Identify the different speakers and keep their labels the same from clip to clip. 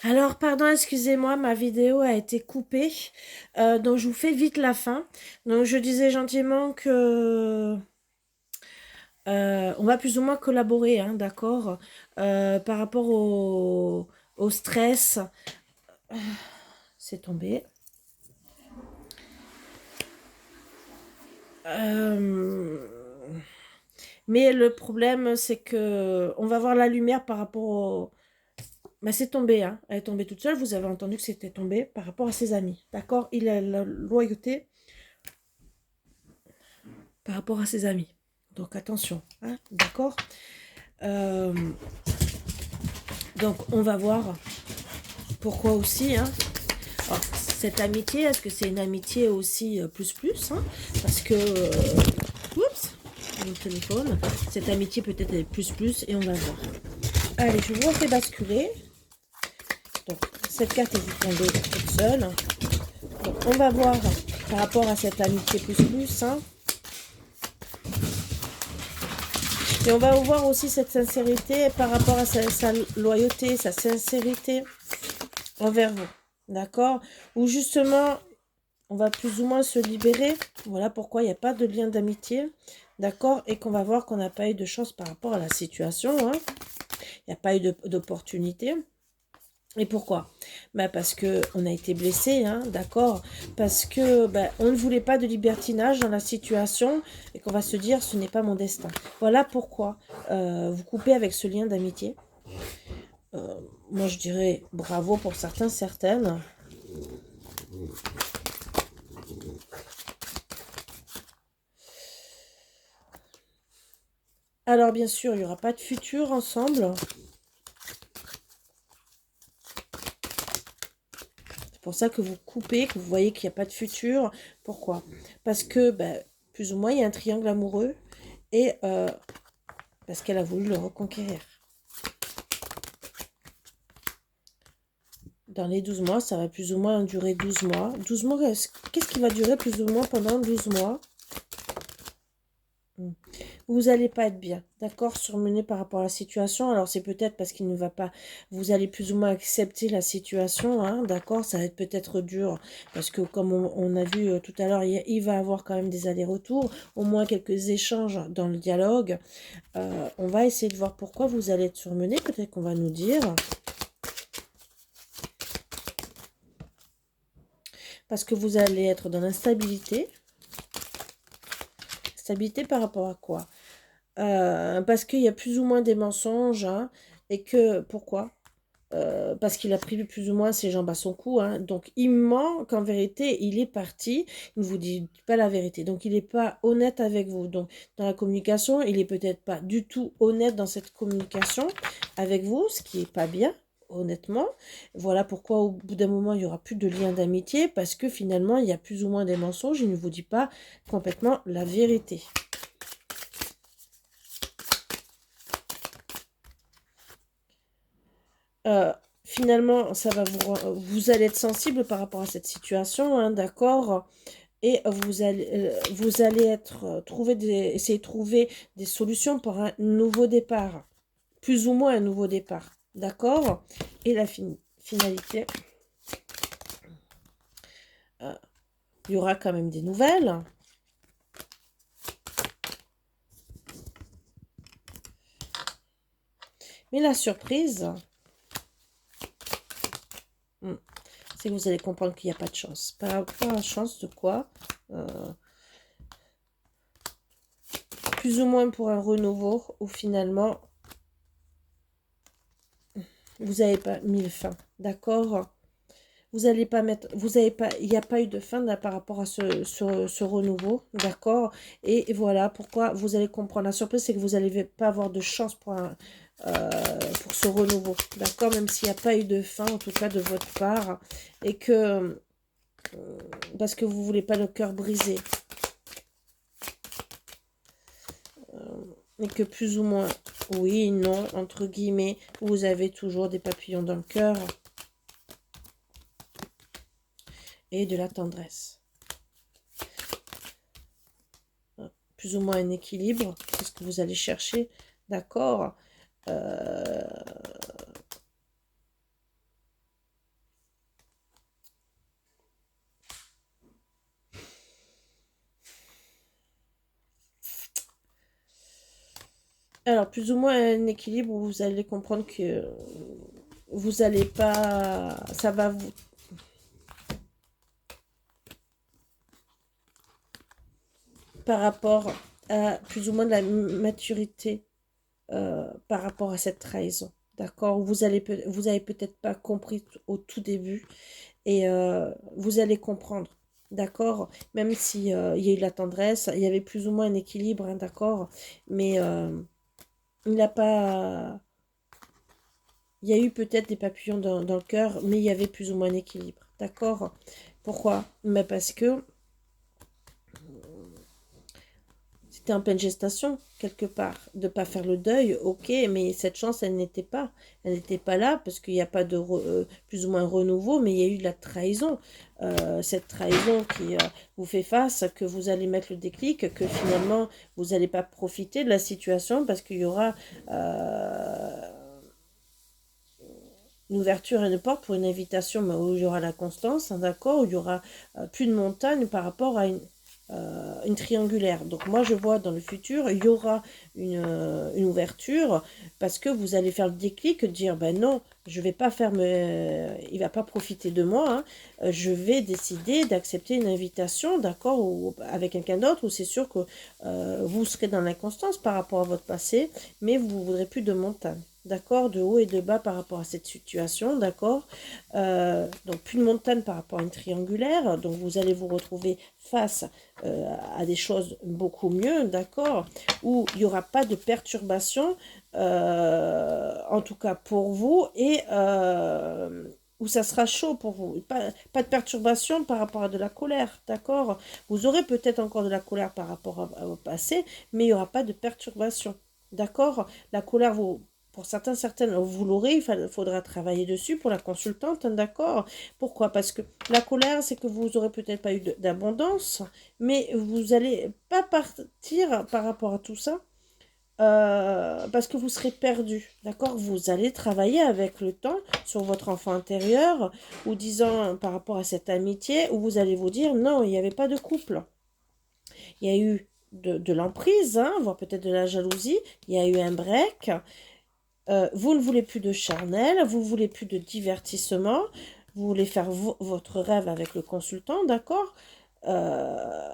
Speaker 1: Alors, pardon, excusez-moi, ma vidéo a été coupée, donc je vous fais vite la fin. Donc, je disais gentiment que on va plus ou moins collaborer, hein, d'accord, par rapport au stress. C'est tombé. Euh, mais le problème, c'est que on va voir la lumière par rapport au... Mais c'est tombé, hein. Elle est tombée toute seule. Vous avez entendu que c'était tombé par rapport à ses amis, d'accord? Il a la loyauté par rapport à ses amis. Donc attention, hein, d'accord. Euh, donc on va voir pourquoi aussi. Hein. Alors, cette amitié, est-ce que c'est une amitié aussi plus plus hein, parce que, oups, mon téléphone, cette amitié peut-être est plus plus et on va voir. Allez, je vous refais basculer. Donc cette carte est tombée toute seule. Donc on va voir par rapport à cette amitié plus plus. Hein. Et on va voir aussi cette sincérité par rapport à sa loyauté, sa sincérité envers vous. D'accord? Ou justement, on va plus ou moins se libérer. Voilà pourquoi il n'y a pas de lien d'amitié. D'accord? Et qu'on va voir qu'on n'a pas eu de chance par rapport à la situation. Hein. Il n'y a pas eu d'opportunité. Et pourquoi? Bah parce que on a été blessé, hein, d'accord? Parce que bah, on ne voulait pas de libertinage dans la situation et qu'on va se dire ce n'est pas mon destin. Voilà pourquoi vous coupez avec ce lien d'amitié. Moi je dirais bravo pour certains, certaines. Alors bien sûr, il n'y aura pas de futur ensemble. C'est pour ça que vous coupez, que vous voyez qu'il n'y a pas de futur. Pourquoi? Parce que bah, plus ou moins il y a un triangle amoureux et parce qu'elle a voulu le reconquérir. Dans les 12 mois, ça va plus ou moins durer 12 mois. 12 mois, qu'est-ce qui va durer plus ou moins pendant 12 mois? Vous n'allez pas être bien, d'accord, surmené par rapport à la situation. Alors, c'est peut-être parce qu'il ne va pas... Vous allez plus ou moins accepter la situation, hein, d'accord. Ça va être peut-être dur, parce que comme on a vu tout à l'heure, il va avoir quand même des allers-retours, au moins quelques échanges dans le dialogue. On va essayer de voir pourquoi vous allez être surmené. Peut-être qu'on va nous dire... Parce que vous allez être dans l'instabilité. Stabilité par rapport à quoi? Parce qu'il y a plus ou moins des mensonges. Hein, et que, pourquoi? Parce qu'il a pris plus ou moins ses jambes à son cou. Hein, donc, il ment qu'en vérité, il est parti. Il ne vous dit pas la vérité. Donc, il n'est pas honnête avec vous. Donc, dans la communication, il n'est peut-être pas du tout honnête dans cette communication avec vous, ce qui n'est pas bien. Honnêtement, voilà pourquoi au bout d'un moment il n'y aura plus de lien d'amitié parce que finalement il y a plus ou moins des mensonges, il ne vous dit pas complètement la vérité. Finalement, ça va vous allez être sensible par rapport à cette situation, hein, d'accord? Et vous allez être essayer de trouver des solutions pour un nouveau départ, plus ou moins un nouveau départ, d'accord? Et la finalité, il y aura quand même des nouvelles. Mais la surprise, c'est que vous allez comprendre qu'il n'y a pas de chance. Pas de chance de quoi? Plus ou moins pour un renouveau ou finalement vous n'avez pas mis le fin, d'accord? Vous n'allez pas mettre, vous avez pas, il n'y a pas eu de fin là, par rapport à ce renouveau, d'accord? Et voilà pourquoi vous allez comprendre. La surprise, c'est que vous n'allez pas avoir de chance pour ce renouveau, d'accord? Même s'il n'y a pas eu de fin, en tout cas de votre part, et que parce que vous voulez pas le cœur brisé, et que plus ou moins, oui, non, entre guillemets, vous avez toujours des papillons dans le cœur et de la tendresse. Plus ou moins un équilibre, c'est ce que vous allez chercher, d'accord? Alors, plus ou moins un équilibre où vous allez comprendre que vous allez pas... Ça va vous... Par rapport à plus ou moins de la maturité par rapport à cette trahison. D'accord? Vous avez peut-être pas compris au tout début et vous allez comprendre. D'accord? Même si il y a eu de la tendresse, il y avait plus ou moins un équilibre, hein, d'accord? Mais il n'a pas... Il y a eu peut-être des papillons dans le cœur, mais il y avait plus ou moins un équilibre. D'accord? Pourquoi? Mais parce que c'était en pleine gestation, quelque part. De ne pas faire le deuil, ok, mais cette chance, elle n'était pas. Elle n'était pas là, parce qu'il n'y a pas de plus ou moins renouveau, mais il y a eu de la trahison. Cette trahison qui vous fait face, que vous allez mettre le déclic, que finalement, vous n'allez pas profiter de la situation, parce qu'il y aura une ouverture et une porte pour une invitation, mais où il y aura la constance, hein, d'accord, où il y aura plus de montagne par rapport à une triangulaire. Donc moi je vois dans le futur, il y aura une ouverture parce que vous allez faire le déclic, dire ben non, je vais pas faire il va pas profiter de moi, hein. Je vais décider d'accepter une invitation, d'accord, ou avec quelqu'un d'autre, où c'est sûr que vous serez dans l'inconstance par rapport à votre passé, mais vous ne voudrez plus de montagne. D'accord, de haut et de bas par rapport à cette situation, d'accord. Donc plus de montagne par rapport à une triangulaire, donc vous allez vous retrouver face à des choses beaucoup mieux, d'accord, où il n'y aura pas de perturbation, en tout cas pour vous, et où ça sera chaud pour vous. Pas de perturbation par rapport à de la colère, d'accord. Vous aurez peut-être encore de la colère par rapport au passé, mais il n'y aura pas de perturbation, d'accord. La colère, pour certaines, vous l'aurez, il faudra travailler dessus pour la consultante, hein, d'accord? Pourquoi? Parce que la colère, c'est que vous aurez peut-être pas eu d'abondance, mais vous allez pas partir par rapport à tout ça, parce que vous serez perdu, d'accord? Vous allez travailler avec le temps sur votre enfant intérieur, ou disant par rapport à cette amitié, où vous allez vous dire, non, il n'y avait pas de couple. Il y a eu de l'emprise, hein, voire peut-être de la jalousie, il y a eu un break. Vous ne voulez plus de charnel, vous ne voulez plus de divertissement, vous voulez faire votre rêve avec le consultant, d'accord. Euh,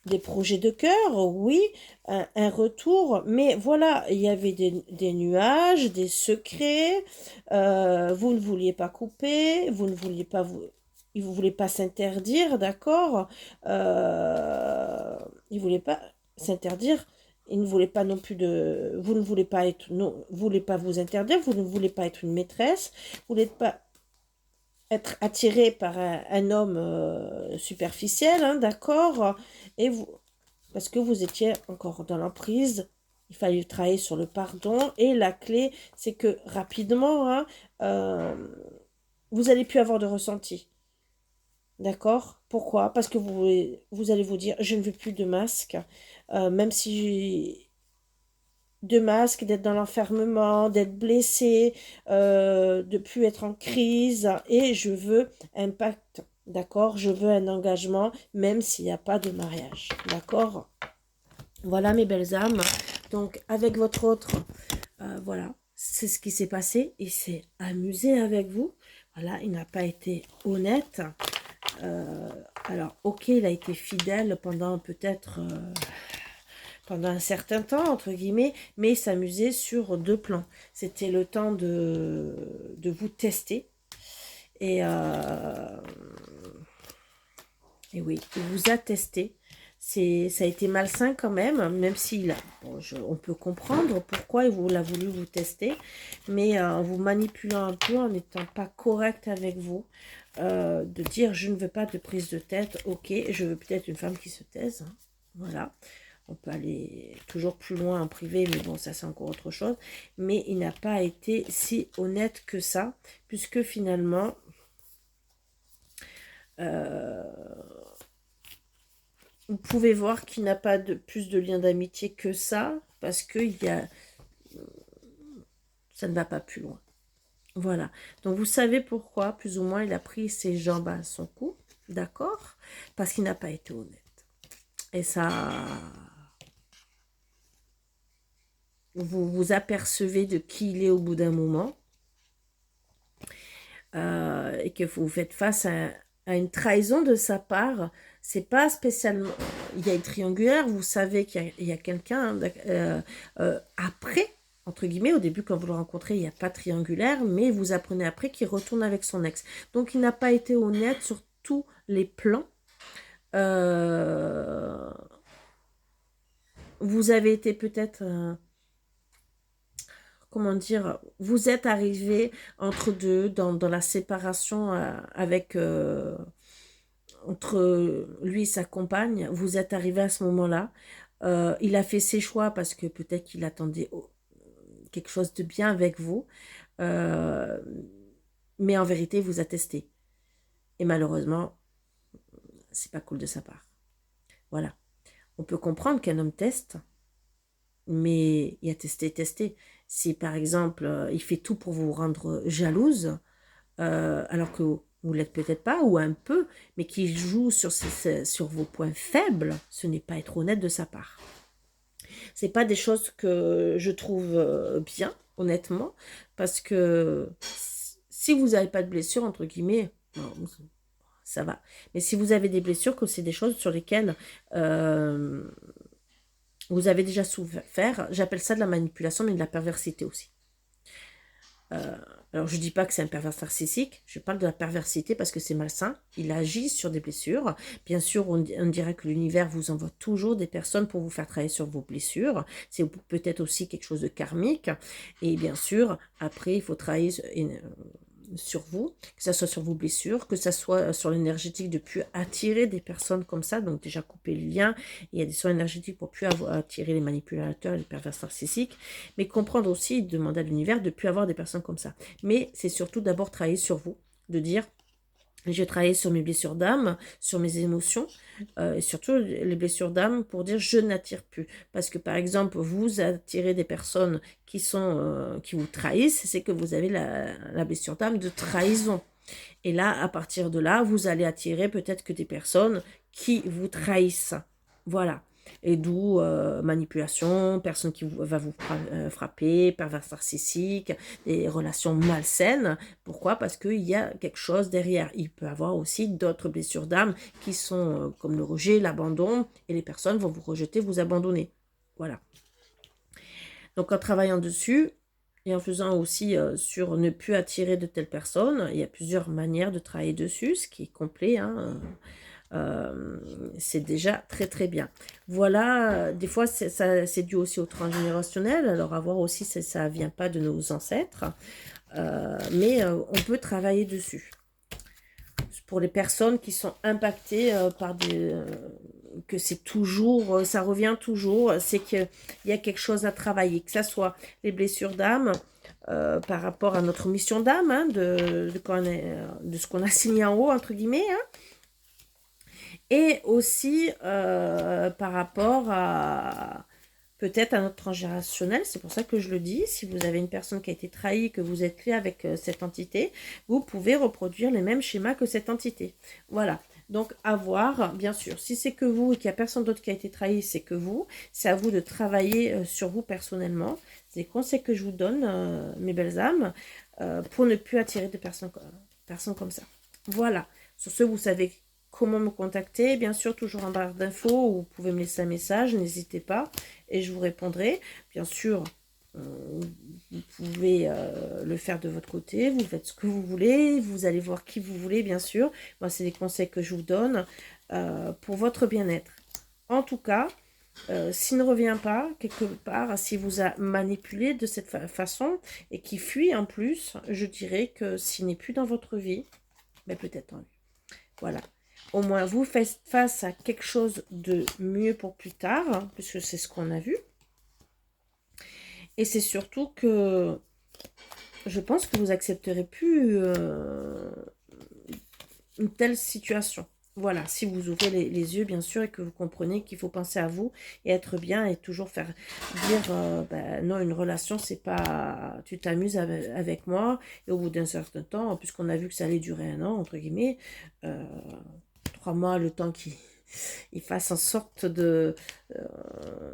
Speaker 1: des projets de cœur, oui, un retour, mais voilà, il y avait des nuages, des secrets, vous ne vouliez pas couper, vous ne vouliez pas vous voulez pas s'interdire, d'accord, il voulait pas s'interdire, il ne voulait pas non plus vous ne voulez pas être, non, vous voulez pas vous interdire, vous ne voulez pas être une maîtresse, vous n'êtes pas être attiré par un homme superficiel, hein, d'accord, et vous, parce que vous étiez encore dans l'emprise, il fallait travailler sur le pardon, et la clé, c'est que rapidement, hein, vous allez plus avoir de ressenti, d'accord? Pourquoi? Parce que vous allez vous dire, je ne veux plus de masque, même si de masque, d'être dans l'enfermement, d'être blessé, de plus être en crise, et je veux un pacte, d'accord? Je veux un engagement, même s'il n'y a pas de mariage, d'accord? Voilà mes belles âmes. Donc avec votre autre, voilà, c'est ce qui s'est passé. Il s'est amusé avec vous. Voilà, il n'a pas été honnête. Euh, alors, ok, il a été fidèle pendant peut-être pendant un certain temps, entre guillemets, mais il s'amusait sur deux plans. C'était le temps de vous tester. Et, et oui, il vous a testé. Ça a été malsain quand même s'il a, bon, on peut comprendre pourquoi il a voulu vous tester, mais en vous manipulant un peu, en n'étant pas correct avec vous, de dire je ne veux pas de prise de tête, ok, je veux peut-être une femme qui se taise, hein, voilà. On peut aller toujours plus loin en privé, mais bon, ça c'est encore autre chose. Mais il n'a pas été si honnête que ça, puisque finalement, euh, vous pouvez voir qu'il n'a pas plus de lien d'amitié que ça, parce que ça ne va pas plus loin. Voilà. Donc vous savez pourquoi, plus ou moins, il a pris ses jambes à son cou, d'accord? Parce qu'il n'a pas été honnête. Et ça... vous vous apercevez de qui il est au bout d'un moment. Et que vous faites face à une trahison de sa part. C'est pas spécialement... Il y a une triangulaire, vous savez qu'il y a quelqu'un après, entre guillemets, au début quand vous le rencontrez, il n'y a pas de triangulaire, mais vous apprenez après qu'il retourne avec son ex. Donc il n'a pas été honnête sur tous les plans. Vous avez été peut-être... comment dire, vous êtes arrivé entre deux dans la séparation avec entre lui et sa compagne, vous êtes arrivé à ce moment-là. Il a fait ses choix parce que peut-être qu'il attendait quelque chose de bien avec vous, euh, mais en vérité, il vous a testé. Et malheureusement, c'est pas cool de sa part. Voilà. On peut comprendre qu'un homme teste, mais il a testé. Si par exemple, il fait tout pour vous rendre jalouse, alors que vous l'êtes peut-être pas, ou un peu, mais qu'il joue sur vos points faibles, ce n'est pas être honnête de sa part. C'est pas des choses que je trouve bien, honnêtement, parce que si vous n'avez pas de blessure, entre guillemets, ça va. Mais si vous avez des blessures, que c'est des choses sur lesquelles vous avez déjà souffert, j'appelle ça de la manipulation, mais de la perversité aussi. Alors, je ne dis pas que c'est un pervers narcissique, je parle de la perversité parce que c'est malsain. Il agit sur des blessures. Bien sûr, on dirait que l'univers vous envoie toujours des personnes pour vous faire travailler sur vos blessures. C'est peut-être aussi quelque chose de karmique. Et bien sûr, après, il faut travailler sur vous, que ce soit sur vos blessures, que ce soit sur l'énergétique de plus attirer des personnes comme ça, donc déjà couper le lien. Il y a des soins énergétiques pour plus attirer les manipulateurs et les pervers narcissiques, mais comprendre aussi, demander à l'univers de plus avoir des personnes comme ça. Mais c'est surtout d'abord travailler sur vous, de dire j'ai travaillé sur mes blessures d'âme, sur mes émotions, et surtout les blessures d'âme pour dire je n'attire plus. Parce que par exemple, vous attirez des personnes qui vous trahissent, c'est que vous avez la blessure d'âme de trahison. Et là, à partir de là, vous allez attirer peut-être que des personnes qui vous trahissent. Voilà. Et d'où manipulation, personne qui va vous frapper, pervers narcissique, des relations malsaines. Pourquoi? Parce qu'il y a quelque chose derrière. Il peut y avoir aussi d'autres blessures d'âme qui sont comme le rejet, l'abandon, et les personnes vont vous rejeter, vous abandonner. Voilà. Donc en travaillant dessus, et en faisant aussi sur ne plus attirer de telles personnes, il y a plusieurs manières de travailler dessus, ce qui est complet, hein. C'est déjà très très bien. Voilà, des fois c'est dû aussi au transgénérationnel, alors à voir aussi si ça vient pas de nos ancêtres, mais on peut travailler dessus. Pour les personnes qui sont impactées par que c'est toujours, ça revient toujours, c'est qu'il y a quelque chose à travailler, que ce soit les blessures d'âme, par rapport à notre mission d'âme, hein, de ce qu'on a signé en haut, entre guillemets, hein, et aussi par rapport à peut-être à notre transgénérationnel. C'est pour ça que je le dis, si vous avez une personne qui a été trahie, que vous êtes lié avec cette entité, vous pouvez reproduire les mêmes schémas que cette entité. Voilà. Donc, à voir, bien sûr. Si c'est que vous et qu'il n'y a personne d'autre qui a été trahi, c'est que vous. C'est à vous de travailler sur vous personnellement. C'est des conseils que je vous donne, mes belles âmes, pour ne plus attirer de personnes comme ça. Voilà. Sur ce, vous savez comment me contacter. Bien sûr, toujours en barre d'infos, vous pouvez me laisser un message, n'hésitez pas, et je vous répondrai. Bien sûr, vous pouvez le faire de votre côté, vous faites ce que vous voulez, vous allez voir qui vous voulez, bien sûr. Moi, c'est des conseils que je vous donne pour votre bien-être. En tout cas, s'il ne revient pas, quelque part, s'il vous a manipulé de cette façon, et qui fuit en plus, je dirais que s'il n'est plus dans votre vie, ben peut-être en lui. Voilà. Au moins, vous faites face à quelque chose de mieux pour plus tard, hein, puisque c'est ce qu'on a vu. Et c'est surtout que je pense que vous accepterez plus une telle situation. Voilà, si vous ouvrez les yeux, bien sûr, et que vous comprenez qu'il faut penser à vous et être bien et toujours faire dire, non, une relation, c'est pas, tu t'amuses avec moi, et au bout d'un certain temps, puisqu'on a vu que ça allait durer 1 an, entre guillemets, 3 mois, le temps il fasse en sorte de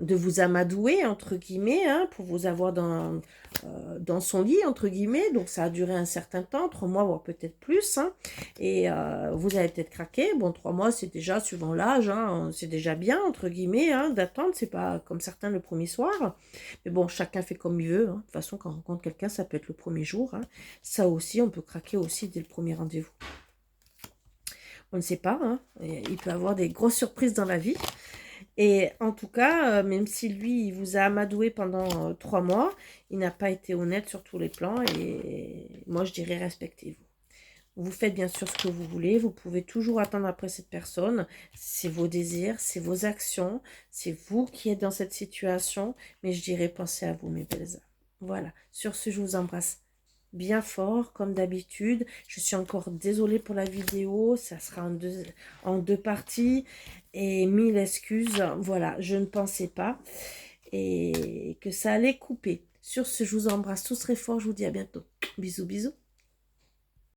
Speaker 1: vous amadouer, entre guillemets, hein, pour vous avoir dans son lit, entre guillemets. Donc, ça a duré un certain temps, 3 mois, voire peut-être plus. Hein, et vous avez peut-être craqué. Bon, 3 mois, c'est déjà, suivant l'âge, hein, c'est déjà bien, entre guillemets, hein, d'attendre. C'est pas comme certains le premier soir. Mais bon, chacun fait comme il veut. Hein. De toute façon, quand on rencontre quelqu'un, ça peut être le premier jour. Hein. Ça aussi, on peut craquer aussi dès le premier rendez-vous. On ne sait pas. Hein. Il peut y avoir des grosses surprises dans la vie. Et en tout cas, même si lui, il vous a amadoué pendant 3 mois, il n'a pas été honnête sur tous les plans. Et moi, je dirais respectez-vous. Vous faites bien sûr ce que vous voulez. Vous pouvez toujours attendre après cette personne. C'est vos désirs, c'est vos actions. C'est vous qui êtes dans cette situation. Mais je dirais pensez à vous, mes belles âmes. Voilà. Sur ce, je vous embrasse bien fort, comme d'habitude. Je suis encore désolée pour la vidéo. Ça sera en deux parties. Et 1000 excuses. Voilà, je ne pensais pas. Et que ça allait couper. Sur ce, je vous embrasse tous très fort. Je vous dis à bientôt. Bisous, bisous.